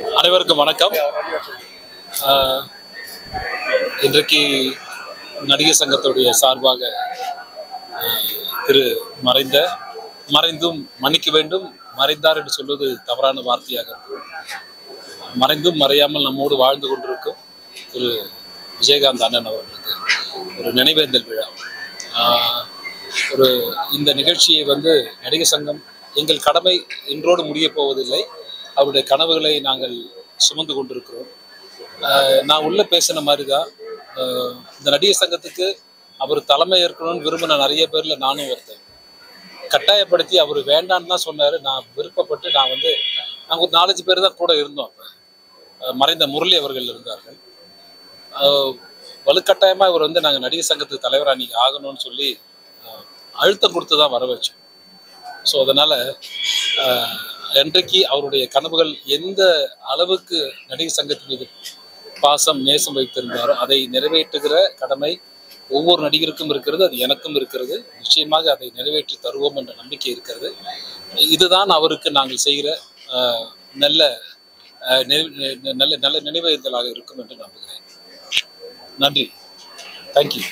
அனைவருக்கும் வணக்கம். இன்றைக்கு நடிகர் சங்கத்துடைய சார்பாக திரு மறைந்தும் மன்னிக்க வேண்டும், மறைந்தார் என்று சொல்வது தவறான வார்த்தையாக, மறைந்தும் மறையாமல் நம்மோடு வாழ்ந்து கொண்டிருக்கும் திரு விஜயகாந்த் அண்ணன் அவர்களுக்கு ஒரு நினைவேந்தல் விழா. இந்த நிகழ்ச்சியை நடிகர் சங்கம் எங்கள் கடமை இன்றோடு முடிய போவதில்லை. அவருடைய கனவுகளை நாங்கள் சுமந்து கொண்டிருக்கிறோம். நான் உள்ள பேசின மாதிரி தான் இந்த நடிகர் சங்கத்துக்கு அவர் தலைமை ஏற்கணும்னு விரும்பின நிறைய பேர்ல நானும் ஒருத்தன். கட்டாயப்படுத்தி அவர் வேண்டான்னு தான் சொன்னார். நான் விருப்பப்பட்டு நாங்கள் ஒரு 4-5 பேர் தான் கூட இருந்தோம். அப்போ மறைந்த முரளி அவர்கள் இருந்தார்கள். வலுக்கட்டாயமாக இவர் நாங்கள் நடிகர் சங்கத்துக்கு தலைவராக நீங்கள் ஆகணும்னு சொல்லி அழுத்தம் கொடுத்து தான் வர வச்சோம். ஸோ அதனால் இன்றைக்கு அவருடைய கனவுகள் எந்த அளவுக்கு நடிகர் சங்கத்தின் மீது பாசம் நேசம் வைத்திருந்தாரோ அதை நிறைவேற்றுகிற கடமை ஒவ்வொரு நடிகருக்கும் இருக்கிறது. அது எனக்கும் இருக்கிறது. நிச்சயமாக அதை நிறைவேற்றி தருவோம் என்ற நம்பிக்கை இருக்கிறது. இதுதான் அவருக்கு நாங்கள் செய்கிற நல்ல நல்ல நினைவேந்தலாக இருக்கும் என்று நம்புகிறேன். நன்றி. தேங்க்யூ.